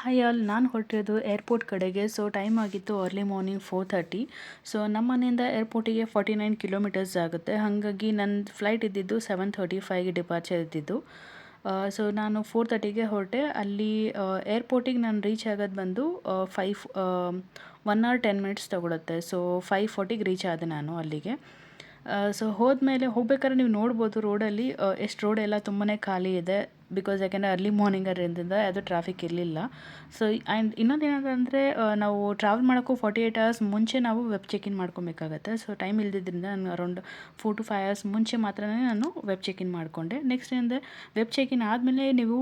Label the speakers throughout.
Speaker 1: Hi all, ನಾನು ಹೊರಟಿರೋದು airport ಕಡೆಗೆ. So time ಆಗಿತ್ತು ಅರ್ಲಿ ಮಾರ್ನಿಂಗ್ 4:30. ಸೊ ನಮ್ಮ ಮನೆಯಿಂದ ಏರ್ಪೋರ್ಟಿಗೆ 49 ಕಿಲೋಮೀಟರ್ಸ್ ಆಗುತ್ತೆ. ಹಾಗಾಗಿ ನನ್ನ ಫ್ಲೈಟ್ ಇದ್ದಿದ್ದು 7:35ಗೆ ಡಿಪಾರ್ಚರ್ ಇದ್ದಿದ್ದು. ಸೊ ನಾನು 4:30ಗೆ ಹೊರಟೆ. ಅಲ್ಲಿ ಏರ್ಪೋರ್ಟಿಗೆ ನಾನು ರೀಚ್ ಆಗೋದು ಬಂದು 1 hour 10 minutes ತೊಗೊಳುತ್ತೆ. ಸೊ 5:40ಗೆ ರೀಚ್ ಆದೆ ನಾನು ಅಲ್ಲಿಗೆ. ಸೊ ಹೋದ್ಮೇಲೆ ಹೋಗ್ಬೇಕಾದ್ರೆ ನೀವು ನೋಡ್ಬೋದು ರೋಡಲ್ಲಿ ಎಷ್ಟು ರೋಡ್ ಎಲ್ಲ ತುಂಬಾ ಖಾಲಿ ಇದೆ. ಬಿಕಾಸ್ ಯಾಕೆಂದರೆ ಅರ್ಲಿ ಮಾರ್ನಿಂಗ್ ಅದರಿಂದ ಯಾವುದೂ ಟ್ರಾಫಿಕ್ ಇರಲಿಲ್ಲ. ಸೊ ಆ್ಯಂಡ್ ಇನ್ನೊಂದು ಏನಂದರೆ ನಾವು ಟ್ರಾವೆಲ್ ಮಾಡೋಕ್ಕೂ 48 hours ಮುಂಚೆ ನಾವು ವೆಬ್ ಚೆಕ್ ಇನ್ ಮಾಡ್ಕೊಬೇಕಾಗತ್ತೆ. ಸೊ ಟೈಮ್ ಇಲ್ದಿದ್ದರಿಂದ ನಾನು ಅರೌಂಡ್ 4 to 5 hours ಮುಂಚೆ ಮಾತ್ರನೇ ನಾನು ವೆಬ್ ಚೆಕ್ ಇನ್ ಮಾಡಿಕೊಂಡೆ. ನೆಕ್ಸ್ಟ್ ಏನಂದರೆ ವೆಬ್ ಚೆಕ್ ಇನ್ ಆದಮೇಲೆ ನೀವು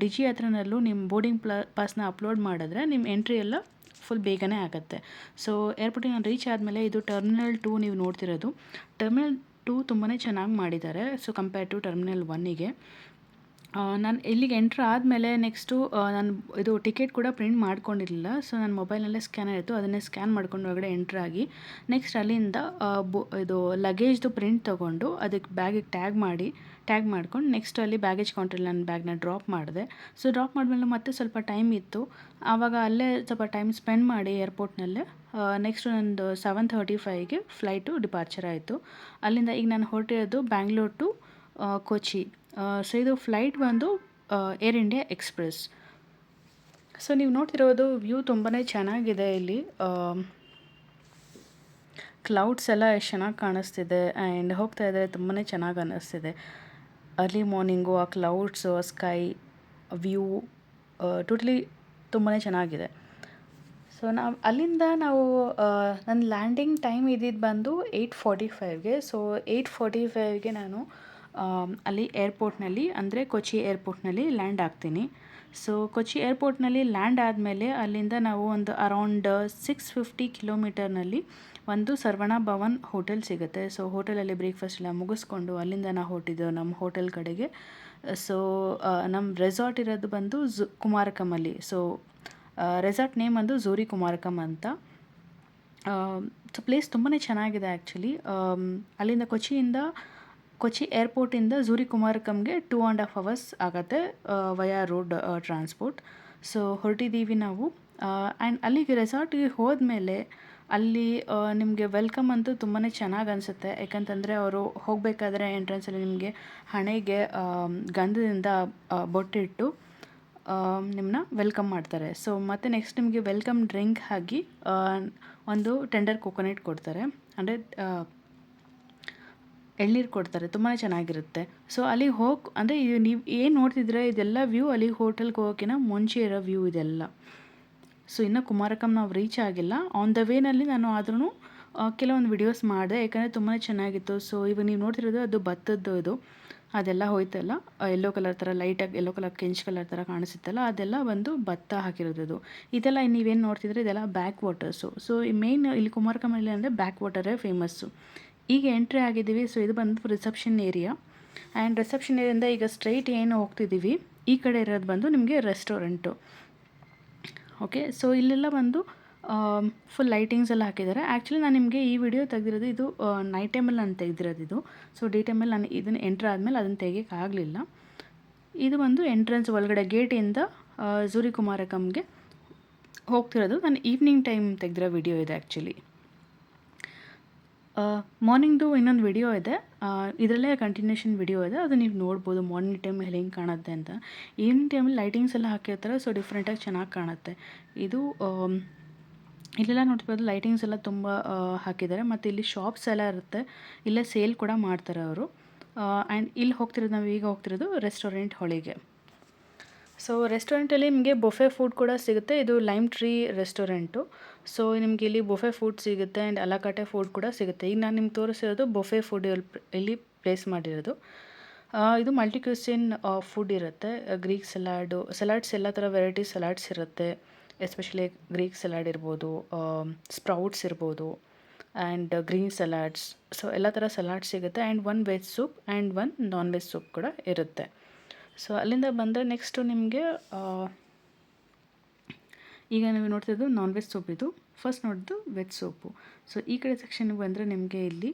Speaker 1: ಡಿಜಿ ಹತ್ರನಲ್ಲೂ ನಿಮ್ಮ ಬೋರ್ಡಿಂಗ್ ಪಾಸ್ನ ಅಪ್ಲೋಡ್ ಮಾಡಿದ್ರೆ ನಿಮ್ಮ ಎಂಟ್ರಿ ಎಲ್ಲ ಫುಲ್ ಬೇಗನೆ ಆಗುತ್ತೆ. ಸೊ ಏರ್ಪೋರ್ಟಿಗೆ ನಾನು ರೀಚ್ ಆದಮೇಲೆ ಇದು ಟರ್ಮಿನಲ್ 2 ನೀವು ನೋಡ್ತಿರೋದು. ಟರ್ಮಿನಲ್ 2 ತುಂಬಾ ಚೆನ್ನಾಗಿ ಮಾಡಿದ್ದಾರೆ. ಸೊ ಕಂಪೇರ್ ಟು ಟರ್ಮಿನಲ್ 1ಗೆ. ನಾನು ಇಲ್ಲಿಗೆ ಎಂಟ್ರ್ ಆದಮೇಲೆ ನೆಕ್ಸ್ಟು ನಾನು ಇದು ಟಿಕೆಟ್ ಕೂಡ ಪ್ರಿಂಟ್ ಮಾಡ್ಕೊಂಡಿರಲಿಲ್ಲ. ಸೊ ನನ್ನ ಮೊಬೈಲ್ನಲ್ಲೇ ಸ್ಕ್ಯಾನರ್ ಇತ್ತು, ಅದನ್ನೇ ಸ್ಕ್ಯಾನ್ ಮಾಡ್ಕೊಂಡು ಒಳಗಡೆ ಎಂಟ್ರಾಗಿ ನೆಕ್ಸ್ಟ್ ಅಲ್ಲಿಂದ ಇದು ಲಗೇಜ್ದು ಪ್ರಿಂಟ್ ತೊಗೊಂಡು ಅದಕ್ಕೆ ಬ್ಯಾಗಿಗೆ ಟ್ಯಾಗ್ ಮಾಡ್ಕೊಂಡು ನೆಕ್ಸ್ಟ್ ಅಲ್ಲಿ ಬ್ಯಾಗೇಜ್ ಕೌಂಟ್ರಲ್ಲಿ ನನ್ನ ಬ್ಯಾಗ್ನ ಡ್ರಾಪ್ ಮಾಡಿದೆ. ಸೊ ಡ್ರಾಪ್ ಮಾಡಿದ್ಮೇಲೆ ಮತ್ತೆ ಸ್ವಲ್ಪ ಟೈಮ್ ಇತ್ತು. ಆವಾಗ ಅಲ್ಲೇ ಸ್ವಲ್ಪ ಟೈಮ್ ಸ್ಪೆಂಡ್ ಮಾಡಿ ಏರ್ಪೋರ್ಟ್ನಲ್ಲೇ ನೆಕ್ಸ್ಟು ನಂದು 7:35ಗೆ ಫ್ಲೈಟು ಡಿಪಾರ್ಚರ್ ಆಯಿತು. ಅಲ್ಲಿಂದ ಈಗ ನಾನು ಹೊರಟಿರೋದು ಬ್ಯಾಂಗ್ಳೂರ್ ಟು ಕೊಚ್ಚಿ. ಸೊ ಇದು ಫ್ಲೈಟ್ ಬಂದು ಏರ್ ಇಂಡಿಯಾ ಎಕ್ಸ್‌ಪ್ರೆಸ್. ಸೊ ನೀವು ನೋಡ್ತಿರೋದು ವ್ಯೂ ತುಂಬಾ ಚೆನ್ನಾಗಿದೆ ಇಲ್ಲಿ. ಕ್ಲೌಡ್ಸ್ ಎಲ್ಲ ಎಷ್ಟು ಚೆನ್ನಾಗಿ ಕಾಣಿಸ್ತಿದೆ ಆ್ಯಂಡ್ ಹೋಗ್ತಾ ಇದ್ದರೆ ತುಂಬಾ ಚೆನ್ನಾಗಿ ಅನ್ನಿಸ್ತಿದೆ. ಅರ್ಲಿ ಮಾರ್ನಿಂಗು ಆ ಕ್ಲೌಡ್ಸು, ಸ್ಕೈ ವ್ಯೂ ಟೋಟಲಿ ತುಂಬಾ ಚೆನ್ನಾಗಿದೆ. ಸೊ ಅಲ್ಲಿಂದ ನನ್ನ ಲ್ಯಾಂಡಿಂಗ್ ಟೈಮ್ ಇದ್ದಿದ್ದು ಬಂದು 8:45ಗೆ. ಸೊ 8:45ಗೆ ನಾನು ಅಲ್ಲಿ ಏರ್ಪೋರ್ಟ್ನಲ್ಲಿ ಅಂದರೆ ಕೊಚ್ಚಿ ಏರ್ಪೋರ್ಟ್ನಲ್ಲಿ ಲ್ಯಾಂಡ್ ಆಗ್ತೀನಿ. ಸೊ ಕೊಚ್ಚಿ ಏರ್ಪೋರ್ಟ್ನಲ್ಲಿ ಲ್ಯಾಂಡ್ ಆದಮೇಲೆ ಅಲ್ಲಿಂದ ನಾವು ಒಂದು ಅರೌಂಡ್ 650 ಕಿಲೋಮೀಟರ್ನಲ್ಲಿ ಒಂದು ಸರ್ವಣ ಭವನ್ ಹೋಟೆಲ್ ಸಿಗುತ್ತೆ. ಸೊ ಹೋಟೆಲಲ್ಲಿ ಬ್ರೇಕ್ಫಾಸ್ಟ್ ಎಲ್ಲ ಮುಗಿಸ್ಕೊಂಡು ಅಲ್ಲಿಂದ ನಾವು ಹೊರಟಿದ್ದೆವು ನಮ್ಮ ಹೋಟೆಲ್ ಕಡೆಗೆ. ಸೊ ನಮ್ಮ ರೆಸಾರ್ಟ್ ಇರೋದು ಬಂದು ಕುಮಾರಕಮಲ್ಲಿ. ಸೊ ರೆಸಾರ್ಟ್ ನೇಮ್ ಬಂದು ಝೂರಿ ಕುಮಾರಕಮ್ ಅಂತ. ಸೊ ಪ್ಲೇಸ್ ತುಂಬಾ ಚೆನ್ನಾಗಿದೆ ಆ್ಯಕ್ಚುಲಿ. ಅಲ್ಲಿಂದ ಕೊಚ್ಚಿ ಏರ್ಪೋರ್ಟಿಂದ ಝೂರಿ ಕುಮಾರಕಮ್ಗೆ 2.5 hours ಆಗುತ್ತೆ ವಯಾ ರೋಡ್ ಟ್ರಾನ್ಸ್ಪೋರ್ಟ್. ಸೊ ಹೊರಟಿದ್ದೀವಿ ನಾವು. ಆ್ಯಂಡ್ ಅಲ್ಲಿಗೆ ರೆಸಾರ್ಟಿಗೆ ಹೋದ್ಮೇಲೆ ಅಲ್ಲಿ ನಿಮಗೆ ವೆಲ್ಕಮ್ ಅಂತೂ ತುಂಬಾ ಚೆನ್ನಾಗಿ ಅನಿಸುತ್ತೆ. ಯಾಕಂತಂದರೆ ಅವರು ಹೋಗಬೇಕಾದ್ರೆ ಎಂಟ್ರೆನ್ಸಲ್ಲಿ ನಿಮಗೆ ಹಣೆಗೆ ಗಂಧದಿಂದ ಬೊಟ್ಟಿಟ್ಟು ನಿಮ್ಮನ್ನ ವೆಲ್ಕಮ್ ಮಾಡ್ತಾರೆ. ಸೊ ಮತ್ತು ನೆಕ್ಸ್ಟ್ ನಿಮಗೆ ವೆಲ್ಕಮ್ ಡ್ರಿಂಕ್ ಆಗಿ ಒಂದು ಟೆಂಡರ್ ಕೋಕೋನಟ್ ಕೊಡ್ತಾರೆ, ಅಂದರೆ ಎಳ್ನೀರು ಕೊಡ್ತಾರೆ. ತುಂಬಾ ಚೆನ್ನಾಗಿರುತ್ತೆ. ಸೊ ಅಲ್ಲಿಗೆ ಅಂದರೆ ಇದು ನೀವು ಏನು ನೋಡ್ತಿದ್ರೆ ಇದೆಲ್ಲ ವ್ಯೂ ಅಲ್ಲಿಗೆ ಹೋಟೆಲ್ಗೆ ಹೋಗೋಕ್ಕಿಂತ ಮುಂಚೆ ಇರೋ ವ್ಯೂ ಇದೆಲ್ಲ. ಸೊ ಇನ್ನೂ ಕುಮಾರಕಮ್ ನಾವು ರೀಚ್ ಆಗಿಲ್ಲ. ಆನ್ ದ ವೇನಲ್ಲಿ ನಾನು ಆದ್ರೂ ಕೆಲವೊಂದು ವಿಡಿಯೋಸ್ ಮಾಡಿದೆ, ಯಾಕಂದರೆ ತುಂಬಾ ಚೆನ್ನಾಗಿತ್ತು. ಸೊ ಇವಾಗ ನೀವು ನೋಡ್ತಿರೋದು ಅದು ಭತ್ತದ್ದು ಇದು ಅದೆಲ್ಲ ಹೋಯ್ತಲ್ಲ, ಯೆಲ್ಲೋ ಕಲರ್ ಥರ ಲೈಟಾಗಿ ಯೆಲ್ಲೋ ಕಲರ್ ಕೆಂಚ್ ಕಲರ್ ಥರ ಕಾಣಿಸುತ್ತಲ್ಲ, ಅದೆಲ್ಲ ಒಂದು ಭತ್ತ ಹಾಕಿರೋದು. ಇದೆಲ್ಲ ನೀವೇನು ನೋಡ್ತಿದ್ರೆ ಇದೆಲ್ಲ ಬ್ಯಾಕ್ ವಾಟರ್ಸು. ಸೊ ಈ ಮೇನ್ ಇಲ್ಲಿ ಕುಮಾರಕಮಲ್ಲಿ ಅಂದರೆ ಬ್ಯಾಕ್ ವಾಟರೇ ಫೇಮಸ್ಸು. ಈಗ ಎಂಟ್ರಿ ಆಗಿದ್ದೀವಿ. ಸೊ ಇದು ಬಂದು ರಿಸೆಪ್ಷನ್ ಏರಿಯಾ. ಆ್ಯಂಡ್ ರಿಸೆಪ್ಷನ್ ಏರಿಯಿಂದ ಈಗ ಸ್ಟ್ರೈಟ್ ಏನು ಹೋಗ್ತಿದ್ದೀವಿ, ಈ ಕಡೆ ಇರೋದು ಬಂದು ನಿಮಗೆ ರೆಸ್ಟೋರೆಂಟು. ಓಕೆ, ಸೊ ಇಲ್ಲೆಲ್ಲ ಬಂದು ಫುಲ್ ಲೈಟಿಂಗ್ಸ್ ಎಲ್ಲ ಹಾಕಿದ್ದಾರೆ. ಆ್ಯಕ್ಚುಲಿ ನಾನು ನಿಮಗೆ ಈ ವಿಡಿಯೋ ತೆಗೆದಿರೋದು ಇದು ನೈಟ್ ಟೈಮಲ್ಲಿ ನಾನು ತೆಗೆದಿರೋದು ಇದು. ಸೊ ಡೇ ಟೈಮಲ್ಲಿ ನಾನು ಇದನ್ನು ಎಂಟ್ರ್ ಆದಮೇಲೆ ಅದನ್ನು ತೆಗಿಯೋಕ್ಕಾಗಲಿಲ್ಲ. ಇದು ಬಂದು ಎಂಟ್ರೆನ್ಸ್ ಒಳಗಡೆ ಗೇಟಿಂದ ಝೂರಿ ಕುಮಾರಕಮ್ಗೆ ಹೋಗ್ತಿರೋದು. ನಾನು ಈವ್ನಿಂಗ್ ಟೈಮ್ ತೆಗೆದಿರೋ ವಿಡಿಯೋ ಇದೆ ಆ್ಯಕ್ಚುಲಿ. ಮಾರ್ನಿಂಗ್ದು ಇನ್ನೊಂದು ವಿಡಿಯೋ ಇದೆ, ಇದರಲ್ಲೇ ಕಂಟಿನ್ಯೂಷನ್ ವಿಡಿಯೋ ಇದೆ, ಅದು ನೀವು ನೋಡ್ಬೋದು ಮಾರ್ನಿಂಗ್ ಟೈಮಲ್ಲಿ ಹೆಂಗೆ ಕಾಣುತ್ತೆ ಅಂತ. ಈವ್ನಿಂಗ್ ಟೈಮಲ್ಲಿ ಲೈಟಿಂಗ್ಸ್ ಎಲ್ಲ ಹಾಕಿರ್ತಾರೆ. ಸೊ ಡಿಫ್ರೆಂಟಾಗಿ ಚೆನ್ನಾಗಿ ಕಾಣುತ್ತೆ. ಇದು ಇಲ್ಲೆಲ್ಲ ನೋಡ್ತಿರ್ಬೋದು ಲೈಟಿಂಗ್ಸ್ ಎಲ್ಲ ತುಂಬ ಹಾಕಿದ್ದಾರೆ. ಮತ್ತು ಇಲ್ಲಿ ಶಾಪ್ಸ್ ಎಲ್ಲ ಇರುತ್ತೆ, ಇಲ್ಲೇ ಸೇಲ್ ಕೂಡ ಮಾಡ್ತಾರೆ ಅವರು. ಆ್ಯಂಡ್ ಇಲ್ಲಿ ಹೋಗ್ತಿರೋದು, ನಾವು ಈಗ ಹೋಗ್ತಿರೋದು ರೆಸ್ಟೋರೆಂಟ್ ಹೊಳಿಗೆ. ಸೊ ರೆಸ್ಟೋರೆಂಟಲ್ಲಿ ನಿಮಗೆ ಬೊಫೆ ಫುಡ್ ಕೂಡ ಸಿಗುತ್ತೆ. ಇದು ಲೈಮ್ ಟ್ರೀ ರೆಸ್ಟೋರೆಂಟು. ಸೊ ನಿಮಗೆ ಇಲ್ಲಿ ಬೊಫೆ ಫುಡ್ ಸಿಗುತ್ತೆ ಆ್ಯಂಡ್ ಅಲಾಕಾಟೆ ಫುಡ್ ಕೂಡ ಸಿಗುತ್ತೆ. ಈಗ ನಾನು ನಿಮ್ಗೆ ತೋರಿಸಿರೋದು ಬೊಫೆ ಫುಡ್ ಇಲ್ಲಿ ಪ್ಲೇಸ್ ಮಾಡಿರೋದು. ಇದು ಮಲ್ಟಿ ಕ್ಯೂಸಿನ್ ಫುಡ್ ಇರುತ್ತೆ. ಗ್ರೀಕ್ ಸಲಾಡ್ಸ್ ಎಲ್ಲ ಥರ ವೆರೈಟಿ ಸಲಾಡ್ಸ್ ಇರುತ್ತೆ. ಎಸ್ಪೆಷಲಿ ಗ್ರೀಕ್ ಸಲಾಡ್ ಇರ್ಬೋದು, ಸ್ಪ್ರೌಟ್ಸ್ ಇರ್ಬೋದು ಆ್ಯಂಡ್ ಗ್ರೀನ್ ಸಲಾಡ್ಸ್. ಸೊ ಎಲ್ಲ ಥರ ಸಲಾಡ್ಸ್ ಸಿಗುತ್ತೆ. And 1 veg soup and 1 non veg soup ಕೂಡ ಇರುತ್ತೆ. ಸೊ ಅಲ್ಲಿಂದ ಬಂದರೆ ನೆಕ್ಸ್ಟು ನಿಮಗೆ ಈಗ ನೀವು ನೋಡ್ತಿರೋದು ನಾನ್ ವೆಜ್ ಸೂಪ್. ಇದು ಫಸ್ಟ್ ನೋಡಿದ್ದು ವೆಜ್ ಸೂಪು. ಸೊ ಈ ಕಡೆ ಸೆಕ್ಷನ್ಗೆ ಬಂದರೆ ನಿಮಗೆ ಇಲ್ಲಿ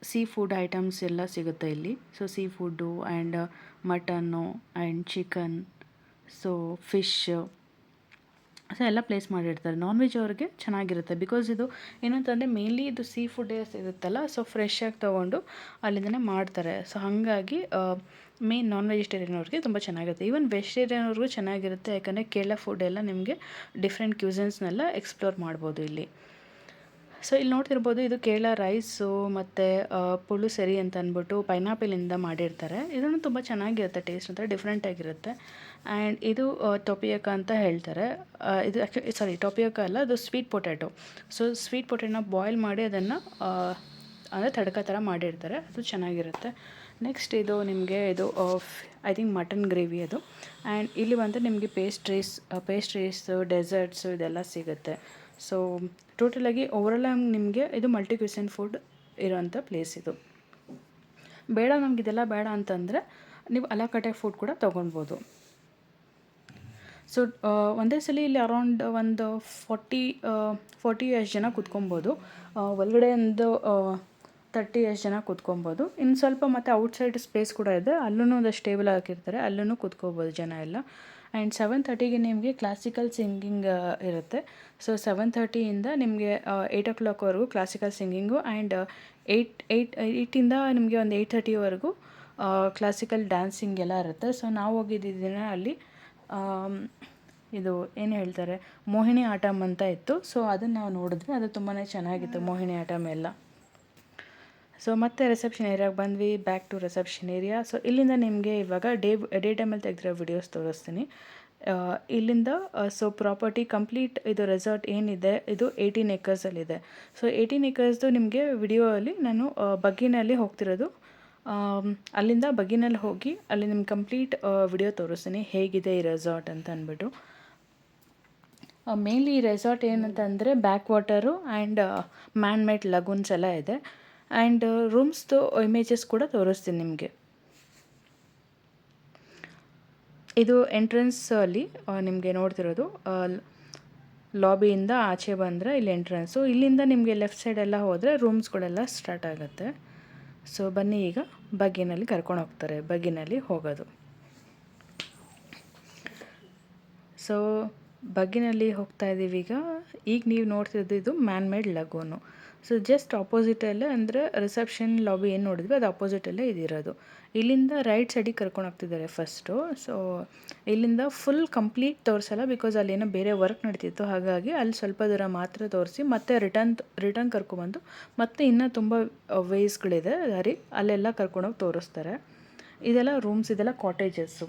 Speaker 1: ಸೀ ಫುಡ್ ಐಟಮ್ಸ್ ಎಲ್ಲ ಸಿಗುತ್ತೆ ಇಲ್ಲಿ. So seafood and mutton and chicken so fish, so ಎಲ್ಲ ಪ್ಲೇಸ್ ಮಾಡಿರ್ತಾರೆ. ನಾನ್ ವೆಜ್ ಅವ್ರಿಗೆ ಚೆನ್ನಾಗಿರುತ್ತೆ, ಬಿಕಾಸ್ ಇದು ಏನಂತಂದರೆ ಮೇನ್ಲಿ ಇದು ಸೀ ಫುಡ್ ಇರುತ್ತಲ್ಲ, ಸೊ ಫ್ರೆಶ್ಶಾಗಿ ತೊಗೊಂಡು ಅಲ್ಲಿಂದನೇ ಮಾಡ್ತಾರೆ. ಸೊ ಹಾಗಾಗಿ ಮೇನ್ ನಾನ್ ವೆಜಿಟೇರಿಯನ್ ಅವ್ರಿಗೆ ತುಂಬ ಚೆನ್ನಾಗಿರುತ್ತೆ. ಈವನ್ ವೆಜಿಟೇರಿಯನ್ ಅವ್ರಿಗೂ ಚೆನ್ನಾಗಿರುತ್ತೆ, ಯಾಕಂದರೆ ಕೇರಳ ಫುಡ್ ಎಲ್ಲ ನಿಮಗೆ ಡಿಫ್ರೆಂಟ್ ಕ್ಯೂಸನ್ಸ್ನೆಲ್ಲ ಎಕ್ಸ್ಪ್ಲೋರ್ ಮಾಡ್ಬೋದು ಇಲ್ಲಿ. ಸೊ ಇಲ್ಲಿ ನೋಡ್ತಿರ್ಬೋದು, ಇದು ಕೇರಳ ರೈಸು ಮತ್ತು ಪುಳು ಸೆರಿ ಅಂತ ಅಂದ್ಬಿಟ್ಟು ಪೈನಾಪಲಿಂದ ಮಾಡಿರ್ತಾರೆ. ಇದನ್ನು ತುಂಬ ಚೆನ್ನಾಗಿರುತ್ತೆ, ಟೇಸ್ಟ್ ಅಂತ ಡಿಫ್ರೆಂಟಾಗಿರುತ್ತೆ. ಆ್ಯಂಡ್ ಇದು ಟೊಪಿಯಕ ಅಂತ ಹೇಳ್ತಾರೆ. ಇದು ಆ್ಯಕ್ಚುಲಿ ಟೊಪಿಯಕ ಅಲ್ಲ, ಅದು ಸ್ವೀಟ್ ಪೊಟ್ಯಾಟೊ. ಸೊ ಸ್ವೀಟ್ ಪೊಟ್ಯಾಟೊನ ಬಾಯ್ಲ್ ಮಾಡಿ ಅದನ್ನು ಅಂದರೆ ತಡಕ ಥರ ಮಾಡಿರ್ತಾರೆ, ಅದು ಚೆನ್ನಾಗಿರುತ್ತೆ. ನೆಕ್ಸ್ಟ್ ಇದು ನಿಮಗೆ ಇದು ಐ ಥಿಂಕ್ ಮಟನ್ ಗ್ರೇವಿ ಅದು. ಆ್ಯಂಡ್ ಇಲ್ಲಿ ಬಂದು ನಿಮಗೆ ಪೇಸ್ಟ್ರೀಸು ಡೆಸರ್ಟ್ಸು ಇದೆಲ್ಲ ಸಿಗುತ್ತೆ. ಸೊ ಟೋಟಲಾಗಿ ಓವರಾಲ್ ನಿಮಗೆ ಇದು ಮಲ್ಟಿ ಕ್ಯೂಸಿನ್ ಫುಡ್ ಇರೋಂಥ ಪ್ಲೇಸ್ ಇದು. ಬೇಡ ನಮ್ಗೆ ಇದೆಲ್ಲ ಬೇಡ ಅಂತಂದರೆ ನೀವು ಅಲಕಟ್ಟೆ ಫುಡ್ ಕೂಡ ತೊಗೊಳ್ಬೋದು. ಸೊ ಒಂದೇ ಸಲ ಇಲ್ಲಿ ಅರೌಂಡ್ ಒಂದು 40 ಎಷ್ಟು ಜನ ಕೂತ್ಕೊಬೋದು. ಒಳಗಡೆ ಒಂದು 30 ಎಷ್ಟು ಜನ ಕೂತ್ಕೊಬೋದು. ಇನ್ನು ಸ್ವಲ್ಪ ಮತ್ತು ಔಟ್ಸೈಡ್ ಸ್ಪೇಸ್ ಕೂಡ ಇದೆ, ಅಲ್ಲೂ ಒಂದಷ್ಟು ಟೇಬಲ್ ಹಾಕಿರ್ತಾರೆ, ಅಲ್ಲೂ ಕೂತ್ಕೋಬೋದು ಜನ ಎಲ್ಲ. ಆ್ಯಂಡ್ 7:30ಗೆ ನಿಮಗೆ ಕ್ಲಾಸಿಕಲ್ ಸಿಂಗಿಂಗ್ ಇರುತ್ತೆ. ಸೊ 7:30ಇಂದ ನಿಮಗೆ 8 o'clockವರೆಗೂ ಕ್ಲಾಸಿಕಲ್ ಸಿಂಗಿಂಗು. ಆ್ಯಂಡ್ 8ಇಂದ ನಿಮಗೆ ಒಂದು 8:30ವರೆಗೂ ಕ್ಲಾಸಿಕಲ್ ಡ್ಯಾನ್ಸಿಂಗ್ ಎಲ್ಲ ಇರುತ್ತೆ. ಸೊ ನಾವು ಹೋಗಿದ್ದ ದಿನ ಅಲ್ಲಿ ಇದು ಏನು ಹೇಳ್ತಾರೆ, ಮೋಹಿನಿ ಆಟಮ್ ಅಂತ ಇತ್ತು. ಸೊ ಅದನ್ನು ನಾವು ನೋಡಿದ್ವಿ, ಅದು ತುಂಬಾ ಚೆನ್ನಾಗಿತ್ತು ಮೋಹಿನಿ ಆಟಮ್ ಎಲ್ಲ. ಸೊ ಮತ್ತೆ ರಿಸೆಪ್ಷನ್ ಏರಿಯಾಗೆ ಬಂದ್ವಿ, back to reception area. So ಇಲ್ಲಿಂದ ನಿಮಗೆ ಇವಾಗ ಡೇ ಟೈಮಲ್ಲಿ ತೆಗೆದಿರೋ ವಿಡಿಯೋಸ್ ತೋರಿಸ್ತೀನಿ. ಇಲ್ಲಿಂದ ಸೊ ಪ್ರಾಪರ್ಟಿ ಕಂಪ್ಲೀಟ್ ಇದು ರೆಸಾರ್ಟ್ ಏನಿದೆ ಇದು 18 acresಸಲ್ಲಿದೆ. ಸೊ 18 acresದು ನಿಮಗೆ ವಿಡಿಯೋಲ್ಲಿ ನಾನು ಬಗ್ಗಿನಲ್ಲಿ ಹೋಗ್ತಿರೋದು. ಅಲ್ಲಿಂದ ಬಗ್ಗಿನಲ್ಲಿ ಹೋಗಿ ಅಲ್ಲಿ ನಿಮ್ಗೆ ಕಂಪ್ಲೀಟ್ ವಿಡಿಯೋ ತೋರಿಸ್ತೀನಿ ಹೇಗಿದೆ ಈ ರೆಸಾರ್ಟ್ ಅಂತ ಅಂದ್ಬಿಟ್ಟು. ಮೇನ್ಲಿ ಈ ರೆಸಾರ್ಟ್ ಏನಂತಂದರೆ backwater and man made lagoons ಎಲ್ಲ ಇದೆ. ಆ್ಯಂಡ್ ರೂಮ್ಸ್ದು ಇಮೇಜಸ್ ಕೂಡ ತೋರಿಸ್ತೀನಿ ನಿಮಗೆ. ಇದು ಎಂಟ್ರೆನ್ಸಲ್ಲಿ ನಿಮಗೆ ನೋಡ್ತಿರೋದು, ಲಾಬಿಯಿಂದ ಆಚೆ ಬಂದರೆ ಇಲ್ಲಿ ಎಂಟ್ರೆನ್ಸು. ಇಲ್ಲಿಂದ ನಿಮಗೆ ಲೆಫ್ಟ್ ಸೈಡೆಲ್ಲ ಹೋದರೆ ರೂಮ್ಸ್ಗಳೆಲ್ಲ ಸ್ಟಾರ್ಟ್ ಆಗುತ್ತೆ. ಸೊ ಬನ್ನಿ, ಈಗ ಬಗ್ಗಿನಲ್ಲಿ ಕರ್ಕೊಂಡು ಹೋಗ್ತಾರೆ, ಬಗ್ಗಿನಲ್ಲಿ ಹೋಗೋದು. ಸೊ ಬಗ್ಗಿನಲ್ಲಿ ಹೋಗ್ತಾ ಇದ್ದೀವಿ ಈಗ ನೀವು ನೋಡ್ತಿರೋದು ಇದು ಮ್ಯಾನ್ ಮೇಡ್ ಲಗೂನು. ಸೊ ಜಸ್ಟ್ ಆಪೋಸಿಟಲ್ಲೇ ಅಂದರೆ ರಿಸೆಪ್ಷನ್ ಲಾಬಿ ಏನು ನೋಡಿದ್ವಿ ಅದು ಆಪೋಸಿಟಲ್ಲೇ ಇದಿರೋದು. ಇಲ್ಲಿಂದ ರೈಟ್ ಸೈಡಿಗೆ ಕರ್ಕೊಂಡು ಹೋಗ್ತಿದ್ದಾರೆ ಫಸ್ಟು. ಸೊ ಇಲ್ಲಿಂದ ಫುಲ್ ಕಂಪ್ಲೀಟ್ ತೋರಿಸಲ್ಲ, ಬಿಕಾಸ್ ಅಲ್ಲೇನೋ ಬೇರೆ ವರ್ಕ್ ನಡೀತಿತ್ತು, ಹಾಗಾಗಿ ಅಲ್ಲಿ ಸ್ವಲ್ಪ ದೂರ ಮಾತ್ರ ತೋರಿಸಿ ಮತ್ತೆ ರಿಟರ್ನ್ ಕರ್ಕೊಬಂದು ಮತ್ತೆ ಇನ್ನೂ ತುಂಬ ವೇಸ್ಗಳಿದೆ ದಾರಿ, ಅಲ್ಲೆಲ್ಲ ಕರ್ಕೊಂಡೋಗಿ ತೋರಿಸ್ತಾರೆ. ಇದೆಲ್ಲ ರೂಮ್ಸ್, ಇದೆಲ್ಲ ಕಾಟೇಜಸ್ಸು.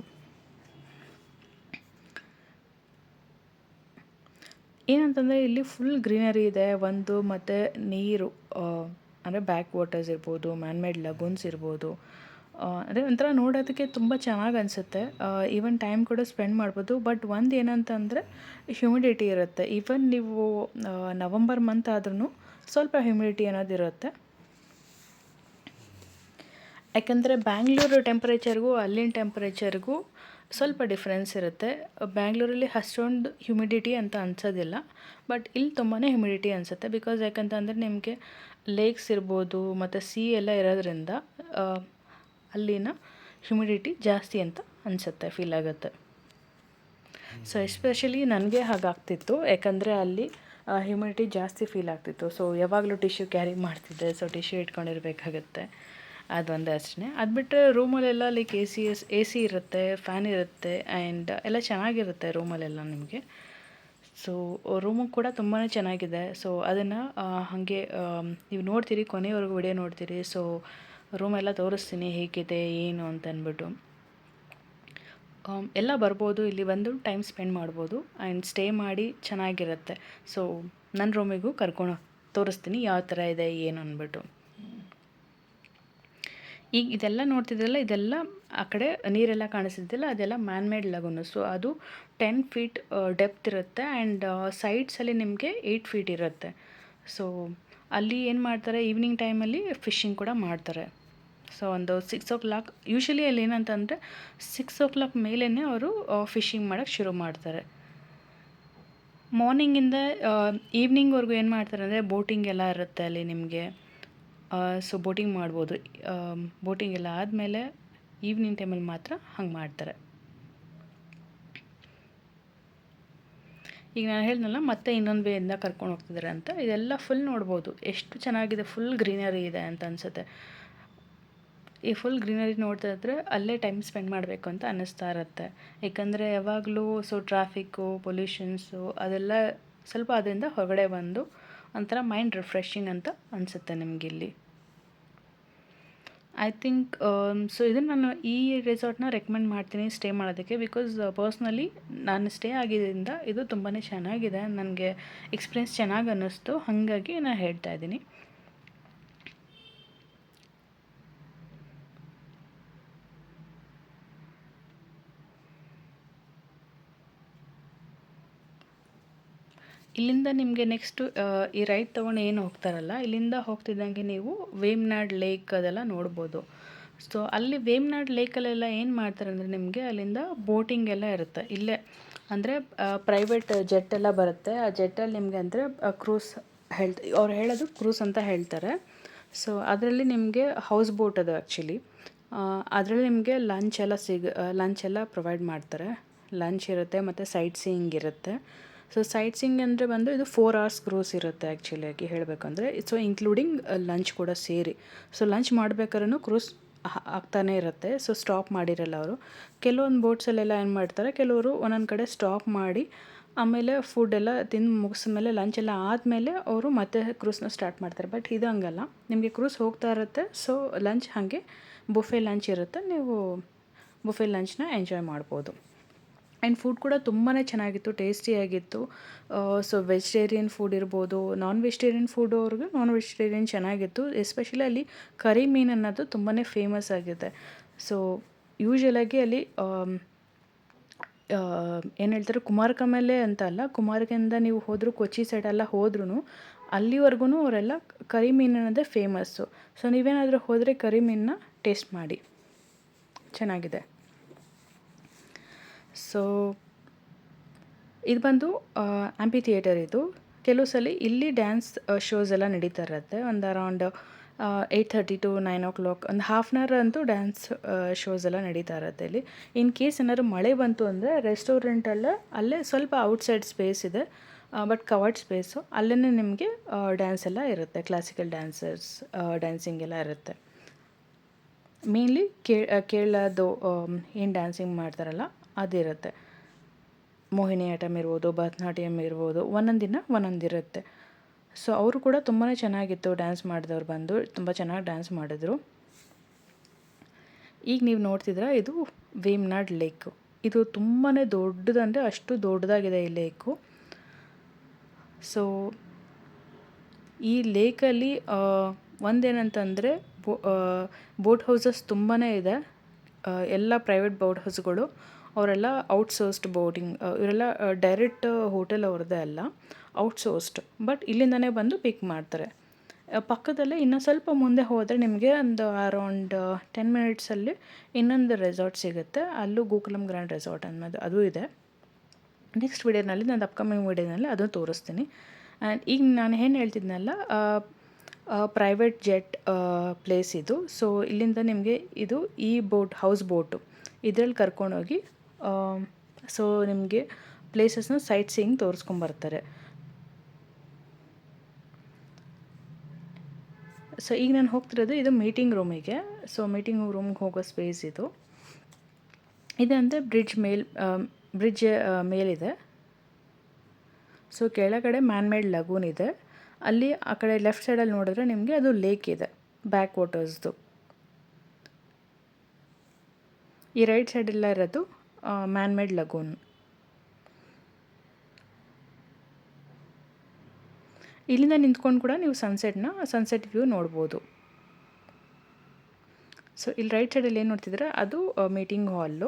Speaker 1: ಏನಂತಂದರೆ ಇಲ್ಲಿ ಫುಲ್ ಗ್ರೀನರಿ ಇದೆ ಒಂದು, ಮತ್ತು ನೀರು ಅಂದರೆ ಬ್ಯಾಕ್ ವಾಟರ್ಸ್ ಇರ್ಬೋದು, ಮ್ಯಾನ್ ಮೇಡ್ ಲಗೂನ್ಸ್ ಇರ್ಬೋದು. ಅಂದರೆ ಒಂಥರ ನೋಡೋದಕ್ಕೆ ತುಂಬ ಚೆನ್ನಾಗಿ ಅನಿಸುತ್ತೆ. ಈವನ್ ಟೈಮ್ ಕೂಡ ಸ್ಪೆಂಡ್ ಮಾಡ್ಬೋದು. ಬಟ್ ಒಂದು ಏನಂತಂದರೆ ಹ್ಯುಮಿಡಿಟಿ ಇರುತ್ತೆ. ಈವನ್ ನೀವು ನವಂಬರ್ ಮಂತ್ ಆದ್ರೂ ಸ್ವಲ್ಪ ಹ್ಯುಮಿಡಿಟಿ ಅನ್ನೋದಿರುತ್ತೆ. ಯಾಕಂದರೆ ಬ್ಯಾಂಗ್ಳೂರು ಟೆಂಪ್ರೇಚರ್ಗೂ ಅಲ್ಲಿನ ಟೆಂಪ್ರೇಚರ್ಗೂ ಸ್ವಲ್ಪ ಡಿಫ್ರೆನ್ಸ್ ಇರುತ್ತೆ. ಬ್ಯಾಂಗ್ಳೂರಲ್ಲಿ ಅಷ್ಟೊಂದು ಹ್ಯುಮಿಡಿಟಿ ಅಂತ ಅನ್ಸೋದಿಲ್ಲ, ಬಟ್ ಇಲ್ಲಿ ತುಂಬಾ ಹ್ಯುಮಿಡಿಟಿ ಅನಿಸುತ್ತೆ. ಬಿಕಾಸ್ ಯಾಕಂತಂದರೆ ನಿಮಗೆ ಲೇಕ್ಸ್ ಇರ್ಬೋದು ಮತ್ತು ಸೀ ಎಲ್ಲ ಇರೋದ್ರಿಂದ ಅಲ್ಲಿನ ಹ್ಯುಮಿಡಿಟಿ ಜಾಸ್ತಿ ಅಂತ ಅನಿಸುತ್ತೆ, ಫೀಲ್ ಆಗುತ್ತೆ. ಸೊ ಎಸ್ಪೆಷಲಿ ನನಗೆ ಹಾಗಾಗ್ತಿತ್ತು, ಯಾಕಂದರೆ ಅಲ್ಲಿ ಹ್ಯುಮಿಡಿಟಿ ಜಾಸ್ತಿ ಫೀಲ್ ಆಗ್ತಿತ್ತು. ಸೊ ಯಾವಾಗಲೂ ಟಿಶ್ಯೂ ಕ್ಯಾರಿ ಮಾಡ್ತಿದ್ದೆ, ಸೊ ಟಿಶ್ಯೂ ಇಟ್ಕೊಂಡಿರಬೇಕಾಗತ್ತೆ, ಅದೊಂದು ಅಷ್ಟೇ. ಅದು ಬಿಟ್ಟರೆ ರೂಮಲ್ಲೆಲ್ಲ ಲೈಕ್ ಎ ಸಿ ಇರುತ್ತೆ, ಫ್ಯಾನ್ ಇರುತ್ತೆ, ಆ್ಯಂಡ್ ಎಲ್ಲ ಚೆನ್ನಾಗಿರುತ್ತೆ ರೂಮಲ್ಲೆಲ್ಲ ನಿಮಗೆ. ಸೊ ರೂಮು ಕೂಡ ತುಂಬಾ ಚೆನ್ನಾಗಿದೆ. ಸೊ ಅದನ್ನು ಹಾಗೆ ನೀವು ನೋಡ್ತೀರಿ, ಕೊನೆಯವರೆಗೂ ವಿಡಿಯೋ ನೋಡ್ತೀರಿ. ಸೊ ರೂಮೆಲ್ಲ ತೋರಿಸ್ತೀನಿ ಹೇಗಿದೆ ಏನು ಅಂತ ಅಂದ್ಬಿಟ್ಟು. ಎಲ್ಲ ಬರ್ಬೋದು, ಇಲ್ಲಿ ಬಂದು ಟೈಮ್ ಸ್ಪೆಂಡ್ ಮಾಡ್ಬೋದು ಆ್ಯಂಡ್ ಸ್ಟೇ ಮಾಡಿ ಚೆನ್ನಾಗಿರುತ್ತೆ. ಸೊ ನನ್ನ ರೂಮಿಗೂ ಕರ್ಕೊಂಡು ತೋರಿಸ್ತೀನಿ ಯಾವ ಥರ ಇದೆ ಏನು ಅಂದ್ಬಿಟ್ಟು. ಈಗ ಇದೆಲ್ಲ ನೋಡ್ತಿದ್ರಲ್ಲ, ಇದೆಲ್ಲ ಆ ಕಡೆ ನೀರೆಲ್ಲ ಕಾಣಿಸ್ತಿದ್ದಿಲ್ಲ, ಅದೆಲ್ಲ ಮ್ಯಾನ್ ಮೇಡ್ ಲಗೂನು. ಸೊ ಅದು 10 feet ಡೆಪ್ತ್ ಇರುತ್ತೆ, ಆ್ಯಂಡ್ ಸೈಡ್ಸಲ್ಲಿ ನಿಮಗೆ 8 feet ಇರುತ್ತೆ. ಸೊ ಅಲ್ಲಿ ಏನು ಮಾಡ್ತಾರೆ, ಈವ್ನಿಂಗ್ ಟೈಮಲ್ಲಿ ಫಿಶಿಂಗ್ ಕೂಡ ಮಾಡ್ತಾರೆ. ಸೊ ಒಂದು 6 o'clock, ಯೂಶ್ವಲಿ ಅಲ್ಲಿ ಏನಂತಂದರೆ 6 o'clock ಮೇಲೇ ಅವರು ಫಿಶಿಂಗ್ ಮಾಡೋಕ್ಕೆ ಶುರು ಮಾಡ್ತಾರೆ. ಮಾರ್ನಿಂಗಿಂದ ಈವ್ನಿಂಗ್ವರೆಗೂ ಏನು ಮಾಡ್ತಾರೆ ಅಂದರೆ ಬೋಟಿಂಗ್ ಎಲ್ಲ ಇರುತ್ತೆ ಅಲ್ಲಿ ನಿಮಗೆ. ಸೊ ಬೋಟಿಂಗ್ ಮಾಡ್ಬೋದು. ಬೋಟಿಂಗ್ ಎಲ್ಲ ಆದಮೇಲೆ ಈವ್ನಿಂಗ್ ಟೈಮಲ್ಲಿ ಮಾತ್ರ ಹಂಗೆ ಮಾಡ್ತಾರೆ. ಈಗ ನಾನು ಹೇಳಿದ್ನಲ್ಲ ಮತ್ತೆ ಇನ್ನೊಂದು ವೇಯಿಂದ ಕರ್ಕೊಂಡು ಹೋಗ್ತಿದ್ದಾರೆ ಅಂತ. ಇದೆಲ್ಲ ಫುಲ್ ನೋಡ್ಬೋದು, ಎಷ್ಟು ಚೆನ್ನಾಗಿದೆ, ಫುಲ್ ಗ್ರೀನರಿ ಇದೆ ಅಂತ ಅನಿಸುತ್ತೆ. ಈ ಫುಲ್ ಗ್ರೀನರಿ ನೋಡ್ತಾ ಇದ್ದರೆ ಅಲ್ಲೇ ಟೈಮ್ ಸ್ಪೆಂಡ್ ಮಾಡಬೇಕು ಅಂತ ಅನ್ನಿಸ್ತಾ ಇರುತ್ತೆ. ಏಕೆಂದರೆ ಯಾವಾಗಲೂ ಟ್ರಾಫಿಕ್ಕು, ಪೊಲ್ಯೂಷನ್ಸು ಅದೆಲ್ಲ ಸ್ವಲ್ಪ ಅದರಿಂದ ಹೊರಗಡೆ ಬಂದು ಒಂಥರ ಮೈಂಡ್ ರಿಫ್ರೆಶಿಂಗ್ ಅಂತ ಅನಿಸುತ್ತೆ ನಿಮಗಿಲ್ಲಿ. ಐ ಥಿಂಕ್ ಇದನ್ನು ನಾನು ಈ ರೆಸಾರ್ಟ್ನ ರೆಕಮೆಂಡ್ ಮಾಡ್ತೀನಿ ಸ್ಟೇ ಮಾಡೋದಕ್ಕೆ. ಬಿಕಾಸ್ ಪರ್ಸ್ನಲಿ ನಾನು ಸ್ಟೇ ಆಗಿದ್ದರಿಂದ ಇದು ತುಂಬಾ ಚೆನ್ನಾಗಿದೆ, ನನಗೆ ಎಕ್ಸ್ಪೀರಿಯೆನ್ಸ್ ಚೆನ್ನಾಗಿ ಅನ್ನಿಸ್ತು, ಹಾಗಾಗಿ ನಾನು ಹೇಳ್ತಾ ಇದ್ದೀನಿ. ಇಲ್ಲಿಂದ ನಿಮಗೆ ನೆಕ್ಸ್ಟು ಈ ರೈಟ್ ತೊಗೊಂಡು ಏನು ಹೋಗ್ತಾರಲ್ಲ, ಇಲ್ಲಿಂದ ಹೋಗ್ತಿದ್ದಂಗೆ ನೀವು ವೇಮ್ನಾಡ್ ಲೇಕ್ ಅದೆಲ್ಲ ನೋಡ್ಬೋದು. ಸೊ ಅಲ್ಲಿ ವೇಮ್ನಾಡ್ ಲೇಕಲ್ಲೆಲ್ಲ ಏನು ಮಾಡ್ತಾರೆ ಅಂದರೆ ನಿಮಗೆ ಅಲ್ಲಿಂದ ಬೋಟಿಂಗ್ ಎಲ್ಲ ಇರುತ್ತೆ ಇಲ್ಲೇ. ಅಂದರೆ ಪ್ರೈವೇಟ್ ಜೆಟ್ ಎಲ್ಲ ಬರುತ್ತೆ, ಆ ಜೆಟ್ಟಲ್ಲಿ ನಿಮಗೆ ಅಂದರೆ ಕ್ರೂಸ್ ಅವ್ರು ಹೇಳೋದು ಕ್ರೂಸ್ ಅಂತ ಹೇಳ್ತಾರೆ. ಸೊ ಅದರಲ್ಲಿ ನಿಮಗೆ ಹೌಸ್ ಬೋಟ್ ಅದು ಆ್ಯಕ್ಚುಲಿ. ಅದರಲ್ಲಿ ನಿಮಗೆ ಲಂಚ್ ಎಲ್ಲ ಪ್ರೊವೈಡ್ ಮಾಡ್ತಾರೆ. ಲಂಚ್ ಇರುತ್ತೆ ಮತ್ತು ಸೈಟ್ ಸೀಯಿಂಗ್ ಇರುತ್ತೆ. ಸೊ ಸೈಟ್ ಸೀಯಿಂಗ್ ಅಂದರೆ ಬಂದು ಇದು 4 hours ಕ್ರೂಸ್ ಇರುತ್ತೆ ಆ್ಯಕ್ಚುಲಿಯಾಗಿ ಹೇಳಬೇಕಂದ್ರೆ. ಸೊ ಇನ್ಕ್ಲೂಡಿಂಗ್ ಲಂಚ್ ಕೂಡ ಸೇರಿ. ಸೊ ಲಂಚ್ ಮಾಡ್ಬೇಕಾದ್ರೂ ಕ್ರೂಸ್ ಆಗ್ತಾನೆ ಇರುತ್ತೆ. ಸೊ ಸ್ಟಾಪ್ ಮಾಡಿರಲ್ಲ ಅವರು. ಕೆಲವೊಂದು ಬೋಟ್ಸಲ್ಲೆಲ್ಲ ಏನು ಮಾಡ್ತಾರೆ, ಕೆಲವರು ಒಂದೊಂದು ಕಡೆ ಸ್ಟಾಪ್ ಮಾಡಿ ಆಮೇಲೆ ಫುಡ್ ಎಲ್ಲ ತಿಂದು ಮುಗಿಸ್ಮೇಲೆ ಲಂಚ್ ಎಲ್ಲ ಆದಮೇಲೆ ಅವರು ಮತ್ತೆ ಕ್ರೂಸ್ನ ಸ್ಟಾರ್ಟ್ ಮಾಡ್ತಾರೆ. ಬಟ್ ಇದು ಹಂಗಲ್ಲ, ನಿಮಗೆ ಕ್ರೂಸ್ ಹೋಗ್ತಾ ಇರುತ್ತೆ. ಸೊ ಲಂಚ್ ಹಾಗೆ ಬುಫೆ ಲಂಚ್ ಇರುತ್ತೆ, ನೀವು ಬುಫೆ ಲಂಚ್ನ ಎಂಜಾಯ್ ಮಾಡ್ಬೋದು. ಆ್ಯಂಡ್ ಫುಡ್ ಕೂಡ ತುಂಬಾ ಚೆನ್ನಾಗಿತ್ತು, ಟೇಸ್ಟಿಯಾಗಿತ್ತು. ಸೊ ವೆಜಿಟೇರಿಯನ್ ಫುಡ್ ಇರ್ಬೋದು, ನಾನ್ ವೆಜಿಟೇರಿಯನ್ ಫುಡ್ ಅವ್ರಿಗೆ ನಾನ್ ವೆಜಿಟೇರಿಯನ್ ಚೆನ್ನಾಗಿತ್ತು. ಎಸ್ಪೆಷಲಿ ಅಲ್ಲಿ ಕರಿ ಮೀನು ಅನ್ನೋದು ತುಂಬಾ ಫೇಮಸ್ ಆಗಿದೆ. ಸೊ ಯೂಶ್ವಲಾಗಿ ಅಲ್ಲಿ ಏನು ಹೇಳ್ತಾರೆ, ಕುಮಾರಕಮಲೆ ಅಂತ ಅಲ್ಲ, ಕುಮಾರಕದಿಂದ ನೀವು ಹೋದರೂ ಕೊಚ್ಚಿ ಸೈಡೆಲ್ಲ ಹೋದ್ರೂ ಅಲ್ಲಿವರೆಗೂ ಅವರೆಲ್ಲ ಕರಿ ಮೀನು ಅನ್ನೋದೇ ಫೇಮಸ್ಸು. ಸೊ ನೀವೇನಾದರೂ ಹೋದರೆ ಕರಿ ಮೀನನ್ನ ಟೇಸ್ಟ್ ಮಾಡಿ, ಚೆನ್ನಾಗಿದೆ. ಸೊ ಇದು ಬಂದು ಆ್ಯಂಪಿ ಥಿಯೇಟರ್. ಇದು ಕೆಲವು ಸಲ ಇಲ್ಲಿ ಡ್ಯಾನ್ಸ್ ಶೋಸ್ ಎಲ್ಲ ನಡೀತಾ ಇರುತ್ತೆ. ಒಂದು ಅರೌಂಡ್ 8:30 to 9 o'clock ಒಂದು ಹಾಫ್ ಆನ್ ಅವರ್ ಅಂತೂ ಡ್ಯಾನ್ಸ್ ಶೋಸ್ ಎಲ್ಲ ನಡೀತಾ ಇರುತ್ತೆ ಇಲ್ಲಿ. ಇನ್ ಕೇಸ್ ಏನಾದ್ರು ಮಳೆ ಬಂತು ಅಂದರೆ ರೆಸ್ಟೋರೆಂಟಲ್ಲೇ ಅಲ್ಲೇ ಸ್ವಲ್ಪ ಔಟ್ಸೈಡ್ ಸ್ಪೇಸ್ ಇದೆ, ಬಟ್ ಕವರ್ಡ್ ಸ್ಪೇಸು, ಅಲ್ಲೇ ನಿಮಗೆ ಡ್ಯಾನ್ಸ್ ಎಲ್ಲ ಇರುತ್ತೆ, ಕ್ಲಾಸಿಕಲ್ ಡ್ಯಾನ್ಸಿಂಗ್ ಎಲ್ಲ ಇರುತ್ತೆ. ಮೇನ್ಲಿ ಕೇರಳದು ಏನು ಡ್ಯಾನ್ಸಿಂಗ್ ಮಾಡ್ತಾರಲ್ಲ ಅದಿರುತ್ತೆ. ಮೋಹಿನಿ ಆಟಮ್ ಇರ್ಬೋದು, ಭರತನಾಟ್ಯಮ್ ಇರ್ಬೋದು, ಒಂದೊಂದು ದಿನ ಒಂದೊಂದಿರುತ್ತೆ. ಸೊ ಅವರು ಕೂಡ ತುಂಬಾ ಚೆನ್ನಾಗಿತ್ತು, ಡ್ಯಾನ್ಸ್ ಮಾಡಿದವ್ರು ಬಂದು ತುಂಬ ಚೆನ್ನಾಗಿ ಡ್ಯಾನ್ಸ್ ಮಾಡಿದ್ರು. ಈಗ ನೀವು ನೋಡ್ತಿದ್ರೆ ಇದು ವೇಮ್ನಾಡ್ ಲೇಕು. ಇದು ತುಂಬಾ ದೊಡ್ಡದಂದರೆ ಅಷ್ಟು ದೊಡ್ಡದಾಗಿದೆ ಈ ಲೇಕು. ಸೊ ಈ ಲೇಕಲ್ಲಿ ಒಂದೇನಂತಂದರೆ ಬೋಟ್ ಹೌಸಸ್ ತುಂಬಾ ಇದೆ. ಎಲ್ಲ ಪ್ರೈವೇಟ್ ಬೋಟ್ ಹೌಸ್ಗಳು ಅವರೆಲ್ಲ ಔಟ್ಸೋರ್ಸ್ಡ್ ಬೋಟಿಂಗ್, ಇವರೆಲ್ಲ ಡೈರೆಕ್ಟ್ ಹೋಟೆಲ್ ಅವ್ರದ್ದೇ ಅಲ್ಲ, ಔಟ್ಸೋರ್ಸ್ಡ್. ಬಟ್ ಇಲ್ಲಿಂದನೇ ಬಂದು ಪಿಕ್ ಮಾಡ್ತಾರೆ. ಪಕ್ಕದಲ್ಲೇ ಇನ್ನೂ ಸ್ವಲ್ಪ ಮುಂದೆ ಹೋದರೆ ನಿಮಗೆ ಒಂದು ಅರೌಂಡ್ 10 minutesಲ್ಲಿ ಇನ್ನೊಂದು ರೆಸಾರ್ಟ್ ಸಿಗುತ್ತೆ. ಅಲ್ಲೂ ಗೋಕುಲಂ ಗ್ರ್ಯಾಂಡ್ ರೆಸಾರ್ಟ್ ಅನ್ನೋದು ಅದು ಇದೆ. ನೆಕ್ಸ್ಟ್ ವಿಡಿಯೋನಲ್ಲಿ, ನಾನು ಅಪ್ಕಮಿಂಗ್ ವಿಡಿಯೋನಲ್ಲಿ ಅದು ತೋರಿಸ್ತೀನಿ. ಆ್ಯಂಡ್ ಈಗ ನಾನು ಏನು ಹೇಳ್ತಿದ್ನಲ್ಲ, ಪ್ರೈವೇಟ್ ಜೆಟ್ ಪ್ಲೇಸ್ ಇದು. ಸೊ ಇಲ್ಲಿಂದ ನಿಮಗೆ ಇದು ಈ ಹೌಸ್ ಬೋಟು ಇದರಲ್ಲಿ ಕರ್ಕೊಂಡೋಗಿ ಸೊ ನಿಮಗೆ ಪ್ಲೇಸಸ್ನ ಸೈಟ್ ಸೀಯಿಂಗ್ ತೋರಿಸ್ಕೊಂಬರ್ತಾರೆ. ಸೊ ಈಗ ನಾನು ಹೋಗ್ತಿರೋದು ಇದು ಮೀಟಿಂಗ್ ರೂಮಿಗೆ. ಸೊ ಮೀಟಿಂಗ್ ರೂಮ್ಗೆ ಹೋಗೋ ಸ್ಪೇಸ್ ಇದು. ಇದಂದರೆ ಬ್ರಿಡ್ಜ್ ಮೇಲಿದೆ. ಸೊ ಕೆಳಗಡೆ ಮ್ಯಾನ್ಮೇಡ್ ಲಗೂನ್ ಇದೆ. ಅಲ್ಲಿ ಆ ಕಡೆ ಲೆಫ್ಟ್ ಸೈಡಲ್ಲಿ ನೋಡಿದ್ರೆ ನಿಮಗೆ ಅದು ಲೇಕ್ ಇದೆ, ಬ್ಯಾಕ್ ವಾಟರ್ಸ್ದು. ಈ ರೈಟ್ ಸೈಡೆಲ್ಲ ಇರೋದು ಮ್ಯಾನ್ಮೇಡ್ ಲಗೂನ್. ಇಲ್ಲಿಂದ ನಿಂತ್ಕೊಂಡು ಕೂಡ ನೀವು ಸನ್ಸೆಟ್ ವ್ಯೂ ನೋಡ್ಬೋದು. ಸೊ ಇಲ್ಲಿ ರೈಟ್ ಸೈಡಲ್ಲಿ ಏನು ನೋಡ್ತಿದ್ರೆ ಅದು ಮೀಟಿಂಗ್ ಹಾಲು.